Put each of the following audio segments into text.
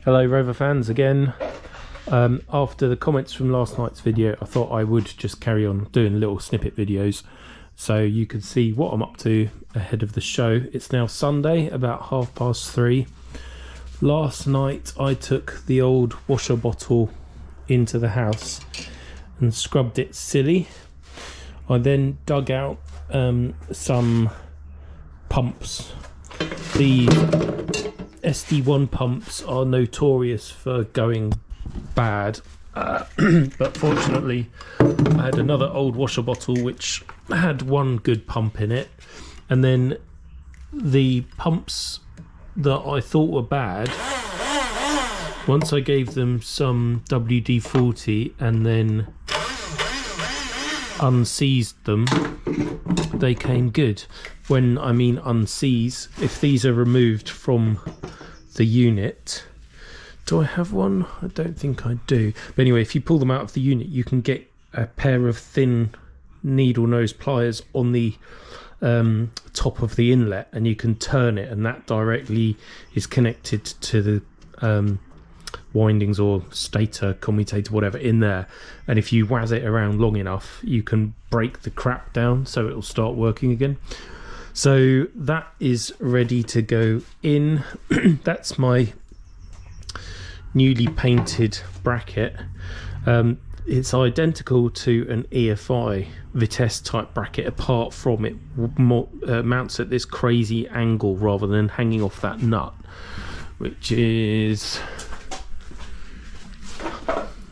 Hello Rover fans again. After the comments from last night's video, I thought I would just carry on doing little snippet videos so you could see what I'm up to ahead of the show. It's now Sunday, about 3:30. Last night I took the old washer bottle into the house and scrubbed it silly. I then dug out some pumps. The SD1 pumps are notorious for going bad, but fortunately I had another old washer bottle which had one good pump in it, and then the pumps that I thought were bad, once I gave them some WD-40 and then unseized them, they came good. When I mean unseize, if these are removed from the unit, do I have one? I don't think I do. But anyway, if you pull them out of the unit, you can get a pair of thin needle nose pliers on the top of the inlet, and you can turn it, and that directly is connected to the windings or stator, commutator, whatever in there, and if you wazz it around long enough you can break the crap down so it'll start working again. So that is ready to go in. That's my newly painted bracket. It's identical to an EFI Vitesse type bracket, apart from it mounts at this crazy angle rather than hanging off that nut, which is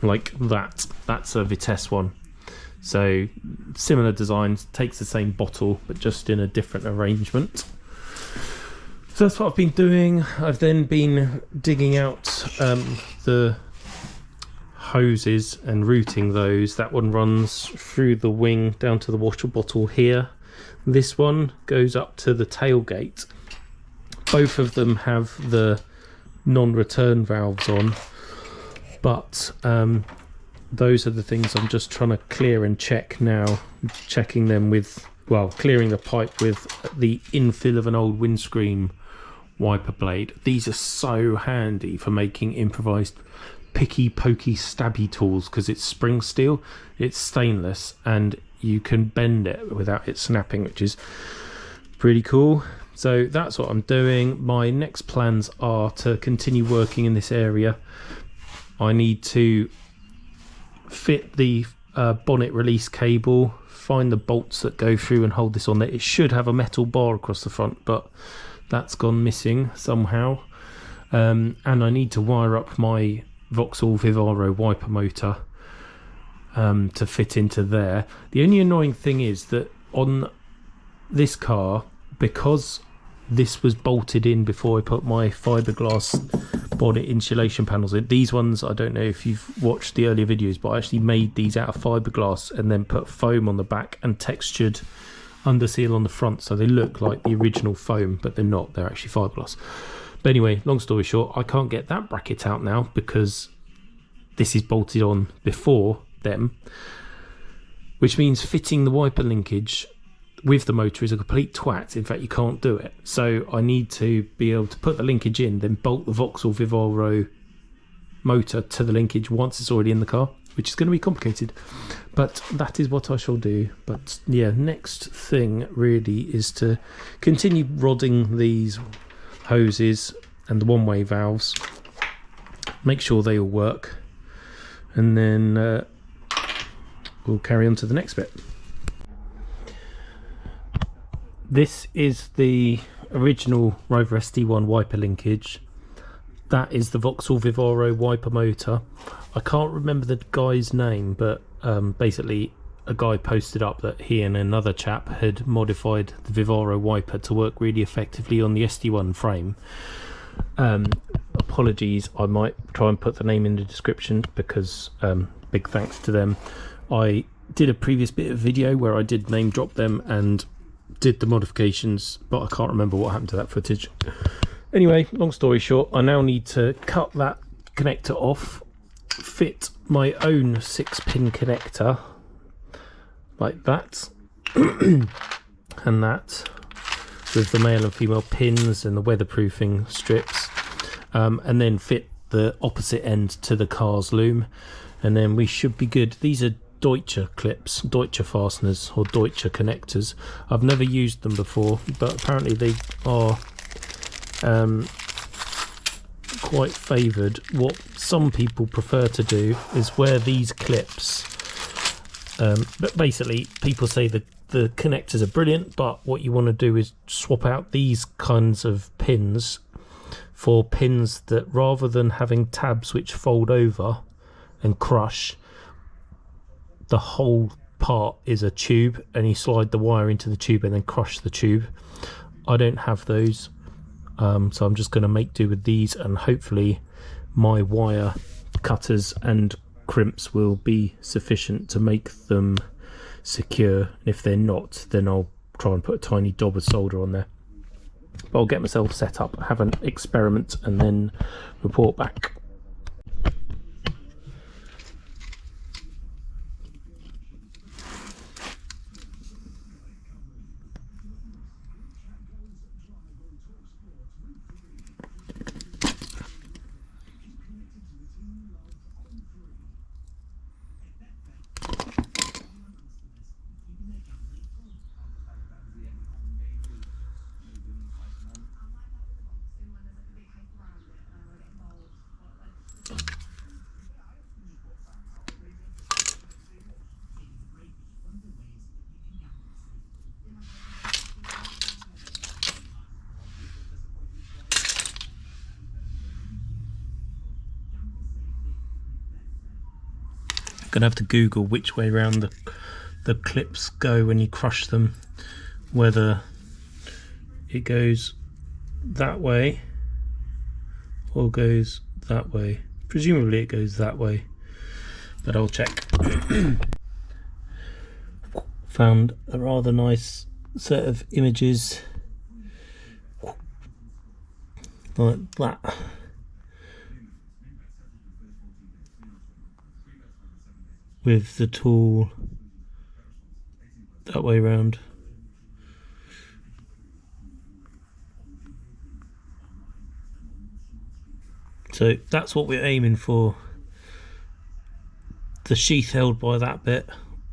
like that. That's a Vitesse one. So similar designs, takes the same bottle but just in a different arrangement. So that's what I've been doing. I've then been digging out the hoses and routing those. That one runs through the wing down to the washer bottle here. This one goes up to the tailgate. Both of them have the non-return valves on, but those are the things I'm just trying to clear and check now. Checking them with, well, clearing the pipe with the infill of an old windscreen wiper blade. These are so handy for making improvised picky pokey stabby tools because it's spring steel, it's stainless, and you can bend it without it snapping, which is pretty cool. So that's what I'm doing. My next plans are to continue working in this area. I need to fit the bonnet release cable, find the bolts that go through and hold this on there. It should have a metal bar across the front, but that's gone missing somehow. And I need to wire up my Vauxhall Vivaro wiper motor to fit into there. The only annoying thing is that on this car, because this was bolted in before I put my fiberglass bonnet insulation panels in. These ones, I don't know if you've watched the earlier videos, but I actually made these out of fiberglass and then put foam on the back and textured underseal on the front, so they look like the original foam, but they're not. They're actually fiberglass. But anyway, long story short, I can't get that bracket out now because this is bolted on before them, which means fitting the wiper linkage with the motor is a complete twat. In fact, you can't do it. So I need to be able to put the linkage in, then bolt the Vauxhall Vivaro motor to the linkage once it's already in the car, which is going to be complicated, but that is what I shall do. But yeah, next thing really is to continue rodding these hoses and the one-way valves, make sure they all work, and then we'll carry on to the next bit. This is the original Rover SD1 wiper linkage. That is the Vauxhall Vivaro wiper motor. I can't remember the guy's name, but basically a guy posted up that he and another chap had modified the Vivaro wiper to work really effectively on the SD1 frame. Apologies, I might try and put the name in the description because big thanks to them. I did a previous bit of video where I did name drop them and did the modifications, but I can't remember what happened to that footage. Anyway, long story short, I now need to cut that connector off, fit my own 6-pin connector like that and that, with the male and female pins and the weatherproofing strips, and then fit the opposite end to the car's loom, and then we should be good. These are Deutsche clips, Deutsche fasteners, or Deutsche connectors. I've never used them before, but apparently they are quite favoured. What some people prefer to do is wear these clips, but basically people say that the connectors are brilliant, but what you want to do is swap out these kinds of pins for pins that, rather than having tabs which fold over and crush, the whole part is a tube and you slide the wire into the tube and then crush the tube. I don't have those, so I'm just going to make do with these, and hopefully my wire cutters and crimps will be sufficient to make them secure, and if they're not, then I'll try and put a tiny dab of solder on there. But I'll get myself set up, have an experiment, and then report back. Gonna have to Google which way around the clips go when you crush them, whether it goes that way or goes that way. Presumably it goes that way, but I'll check. Found a rather nice set of images like that. With the tool that way round. So that's what we're aiming for. The sheath held by that bit,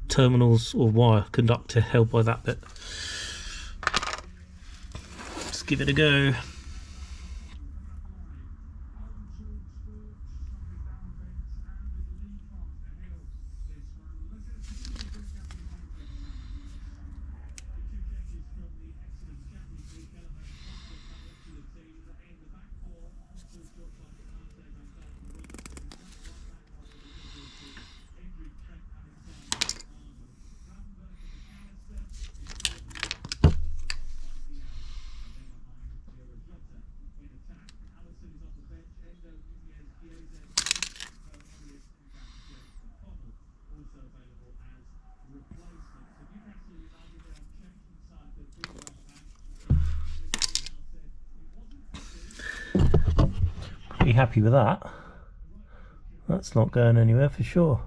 terminals or wire conductor held by that bit. Let's give it a go. Pretty happy with that. That's not going anywhere for sure.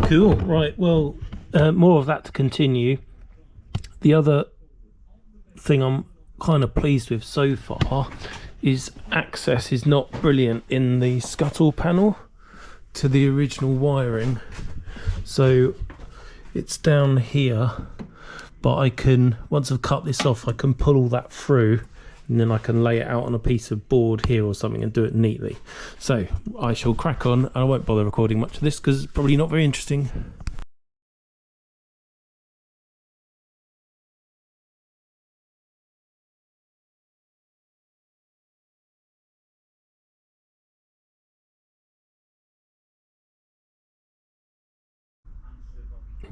Cool. Right, well, more of that to continue. The other thing I'm kind of pleased with so far is access is not brilliant in the scuttle panel to the original wiring. So it's down here, but I can, once I've cut this off, I can pull all that through, and then I can lay it out on a piece of board here or something and do it neatly. So I shall crack on, and I won't bother recording much of this because it's probably not very interesting.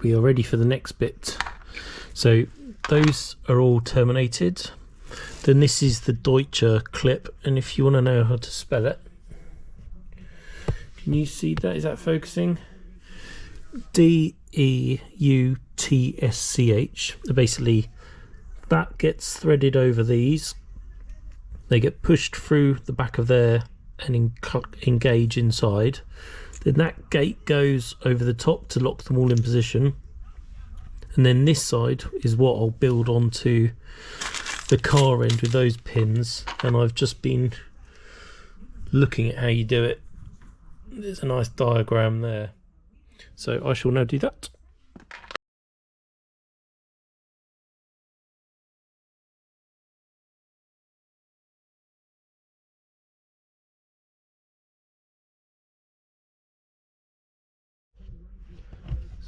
We are ready for the next bit. So those are all terminated. Then this is the Deutsche clip, and if you want to know how to spell it, can you see that? Is that focusing? D-E-U-T-S-C-H. Basically, that gets threaded over these. They get pushed through the back of there and engage inside. Then that gate goes over the top to lock them all in position. And then this side is what I'll build onto the car end with those pins, and I've just been looking at how you do it, there's a nice diagram there. So I shall now do that.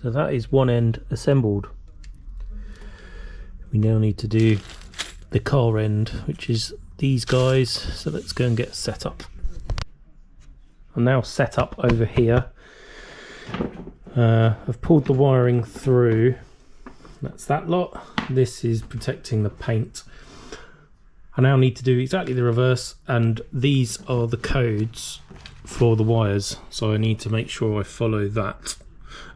So that is one end assembled. We now need to do the car end, which is these guys. So let's go and get set up. I'm now set up over here. I've pulled the wiring through. That's that lot. This is protecting the paint. I now need to do exactly the reverse, and these are the codes for the wires. So I need to make sure I follow that.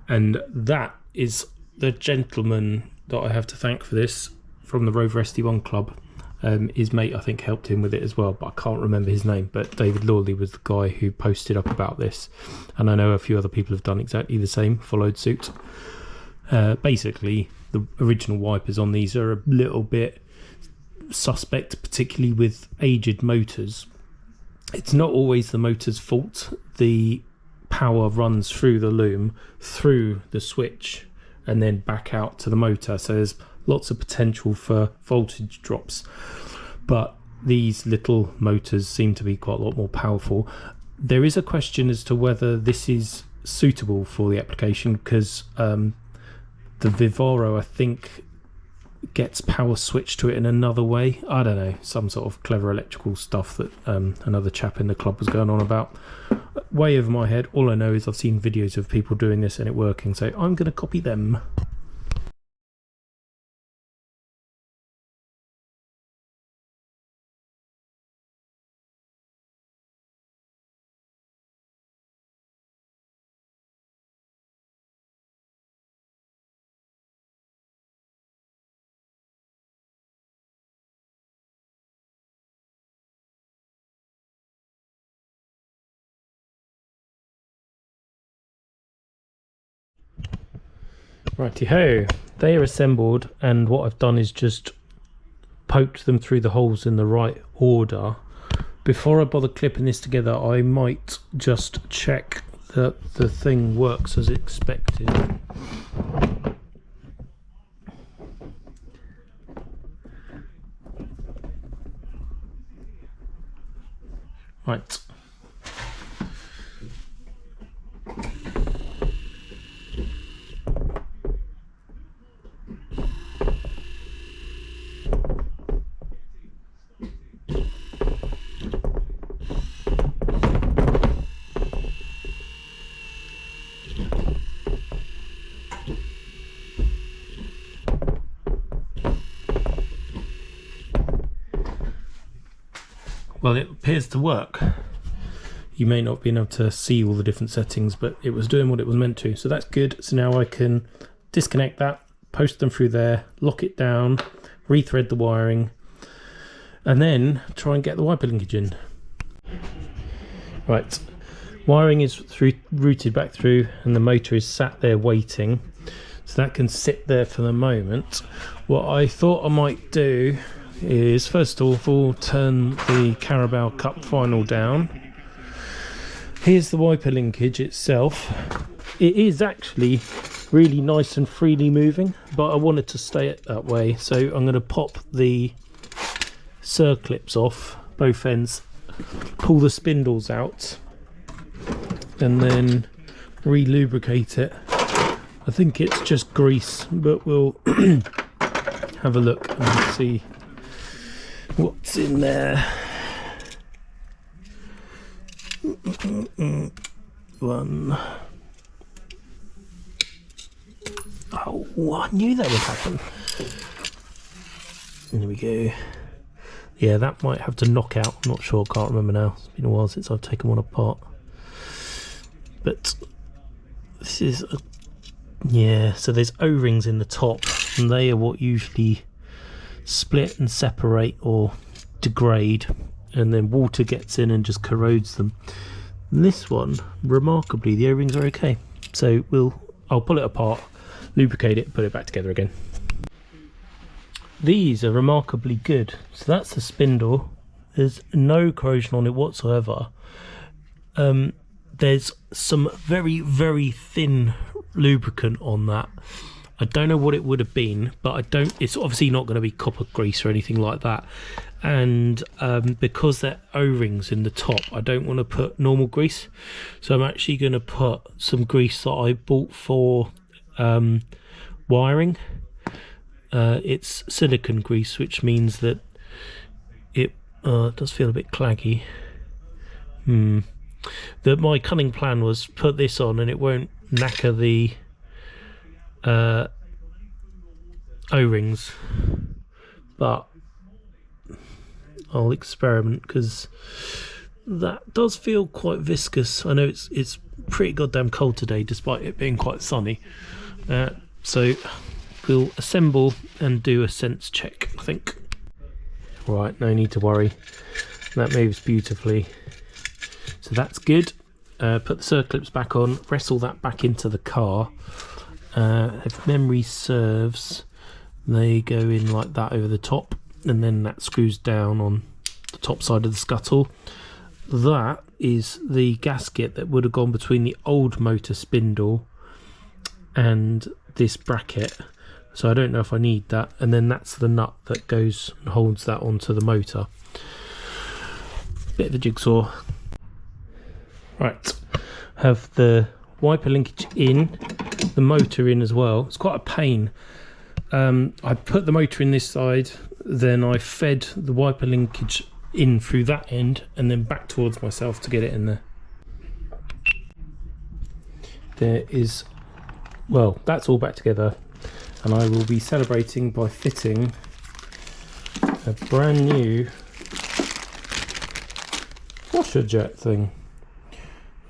And that is the gentleman that I have to thank for this, from the Rover SD1 club. His mate, I think, helped him with it as well, but I can't remember his name. But David Lawley was the guy who posted up about this, and I know a few other people have done exactly the same, followed suit. Basically, the original wipers on these are a little bit suspect, particularly with aged motors. It's not always the motor's fault. The power runs through the loom, through the switch, and then back out to the motor, so there's lots of potential for voltage drops. But these little motors seem to be quite a lot more powerful. There is a question as to whether this is suitable for the application, because the Vivaro, I think, gets power switched to it in another way. I don't know, some sort of clever electrical stuff that another chap in the club was going on about. Way over my head. All I know is I've seen videos of people doing this and it working, so I'm going to copy them. Righty ho, they are assembled, and what I've done is just poked them through the holes in the right order. Before I bother clipping this together, I might just check that the thing works as expected. Right. Well, it appears to work. You may not be able to see all the different settings, but it was doing what it was meant to, so that's good. So now I can disconnect that, post them through there, lock it down, rethread the wiring, and then try and get the wiper linkage in. Right, wiring is routed back through, and the motor is sat there waiting, so that can sit there for the moment. What I thought I might do is, first of all, turn the Carabao Cup final down. Here's the wiper linkage itself. It is actually really nice and freely moving, but I want it to stay it that way, so I'm going to pop the circlips off both ends, pull the spindles out, and then re-lubricate it. I think it's just grease, but we'll have a look and see what's in there. One. Oh, I knew that would happen. There we go. Yeah, that might have to knock out. I'm not sure, can't remember now. It's been a while since I've taken one apart. But this is yeah, so there's O-rings in the top, and they are what usually split and separate or degrade, and then water gets in and just corrodes them. And this one, remarkably, the O-rings are okay. So I'll pull it apart, lubricate it, put it back together again. These are remarkably good. So that's the spindle. There's no corrosion on it whatsoever. There's some very, very thin lubricant on that. I don't know what it would have been, but it's obviously not going to be copper grease or anything like that. And because they're O-rings in the top, I don't want to put normal grease. So I'm actually going to put some grease that I bought for wiring. It's silicone grease, which means that it does feel a bit claggy. My cunning plan was put this on and it won't knacker the O-rings, but I'll experiment because that does feel quite viscous. I know it's pretty goddamn cold today despite it being quite sunny, so we'll assemble and do a sense check, I think. Right, no need to worry, that moves beautifully, so that's good. Put the circlips back on, wrestle that back into the car. If memory serves, they go in like that over the top, and then that screws down on the top side of the scuttle. That is the gasket that would have gone between the old motor spindle and this bracket, so I don't know if I need that. And then that's the nut that goes and holds that onto the motor. Bit of a jigsaw. Right, have the wiper linkage in, the motor in as well. It's quite a pain. I put the motor in this side, then I fed the wiper linkage in through that end and then back towards myself to get it in there. There is, well, that's all back together, and I will be celebrating by fitting a brand new washer jet thing.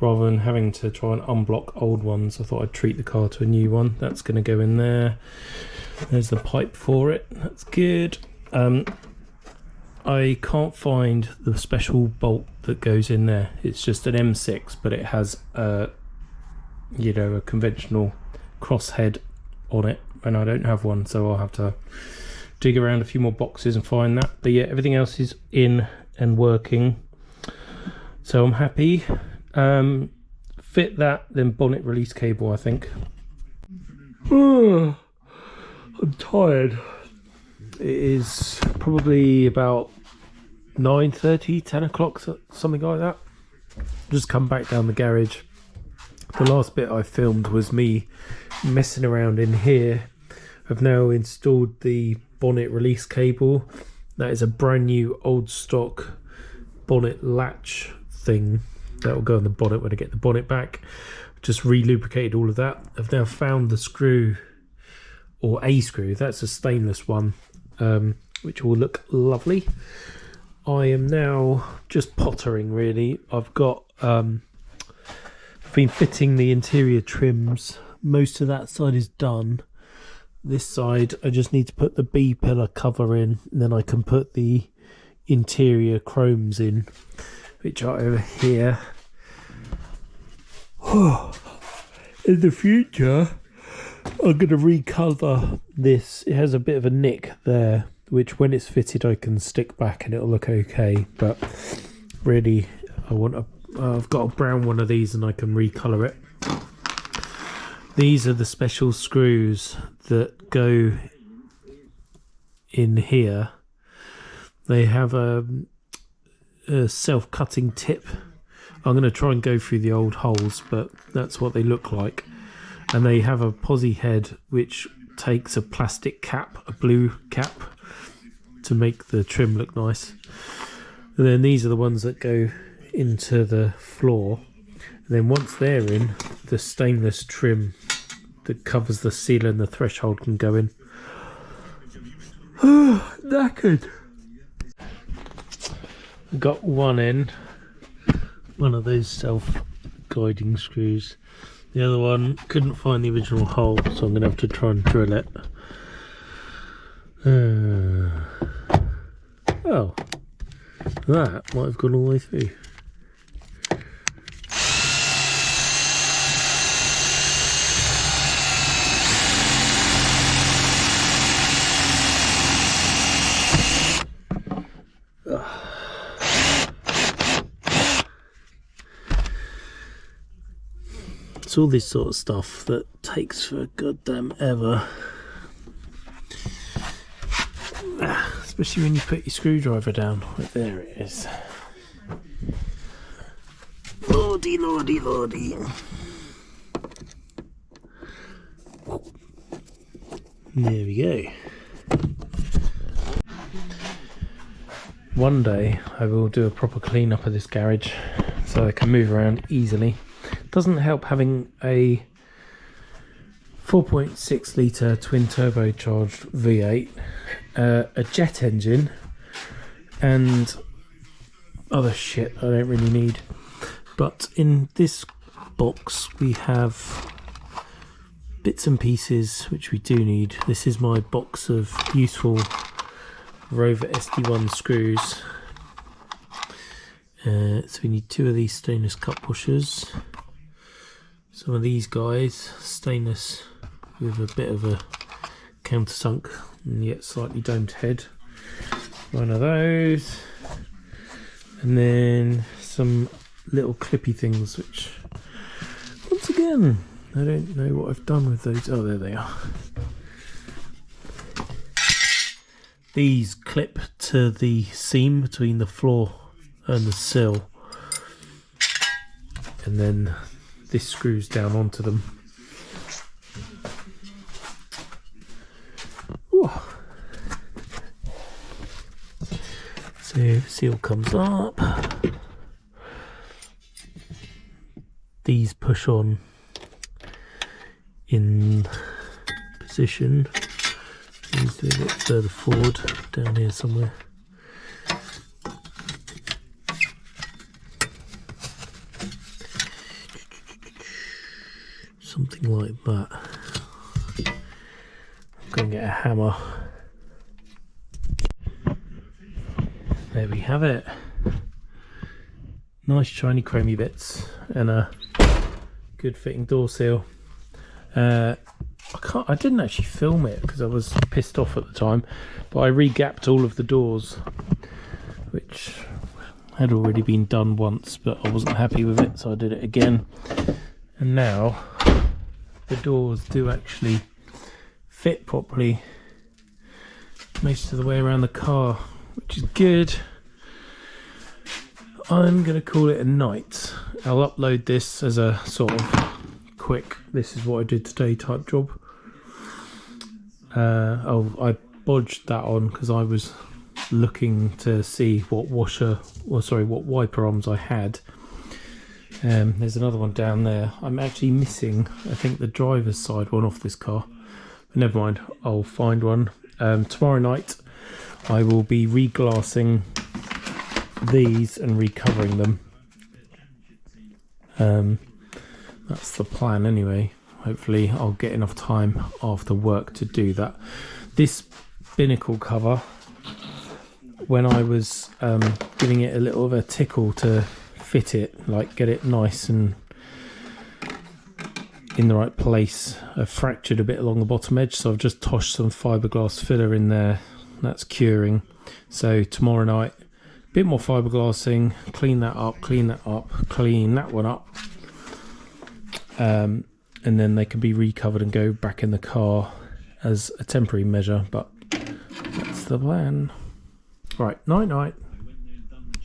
Rather than having to try and unblock old ones, I thought I'd treat the car to a new one. That's going to go in there. There's the pipe for it. That's good. I can't find the special bolt that goes in there. It's just an M6, but it has a conventional crosshead on it, and I don't have one, so I'll have to dig around a few more boxes and find that. But yeah, everything else is in and working, so I'm happy. Fit that, then bonnet release cable, I think. I'm tired. It is probably about 9:30, 10 o'clock, something like that. Just come back down the garage. The last bit I filmed was me messing around in here. I've now installed the bonnet release cable. That is a brand new old stock bonnet latch thing that will go on the bonnet when I get the bonnet back. Just re-lubricated all of that. I've now found the screw, or a screw, that's a stainless one, which will look lovely. I am now just pottering really. I've been fitting the interior trims. Most of that side is done. This side I just need to put the B-pillar cover in, and then I can put the interior chromes in, which are over here. In the future I'm going to recover this. It has a bit of a nick there, which when it's fitted I can stick back and it'll look okay, but really I've got a brown one of these and I can recolour it. These are the special screws that go in here. They have a self-cutting tip. I'm going to try and go through the old holes, but that's what they look like. And they have a posi head which takes a plastic cap, a blue cap, to make the trim look nice. And then these are the ones that go into the floor. And then once they're in, the stainless trim that covers the seal and the threshold can go in. Knackered. Got one in, one of those self-guiding screws. The other one, couldn't find the original hole, so I'm going to have to try and drill it. Oh, that might have gone all the way through. It's all this sort of stuff that takes for goddamn ever. Especially when you put your screwdriver down. Right, there it is. Lordy, lordy, lordy. There we go. One day I will do a proper clean up of this garage so I can move around easily. Doesn't help having a 4.6 litre twin turbocharged V8, a jet engine, and other shit I don't really need. But in this box we have bits and pieces which we do need. This is my box of useful Rover SD1 screws. So we need 2 of these stainless cut pushers, some of these guys, stainless with a bit of a countersunk and yet slightly domed head, 1 of those, and then some little clippy things which, once again, I don't know what I've done with those. Oh, there they are. These clip to the seam between the floor and the sill, and then this screws down onto them. Ooh. So seal comes up. These push on in position. Needs to be a bit further forward, down here somewhere. Something like that. I'm going to get a hammer. There we have it. Nice shiny chromy bits and a good fitting door seal. I didn't actually film it because I was pissed off at the time, but I re-gapped all of the doors, which had already been done once, but I wasn't happy with it, so I did it again. And now the doors do actually fit properly most of the way around the car, which is good. I'm going to call it a night. I'll upload this as a sort of quick, this is what I did today type job. I bodged that on because I was looking to see what what wiper arms I had. There's another one down there. I'm actually missing, I think, the driver's side one off this car. But never mind, I'll find one. Tomorrow night I will be reglassing these and recovering them. That's the plan anyway. Hopefully I'll get enough time after work to do that. This binnacle cover, when I was giving it a little of a tickle to fit it, like get it nice and in the right place, I fractured a bit along the bottom edge, so I've just toshed some fiberglass filler in there. That's curing. So tomorrow night, a bit more fiberglassing, clean that up, clean that one up, and then they can be recovered and go back in the car as a temporary measure, but that's the plan. Right, night night.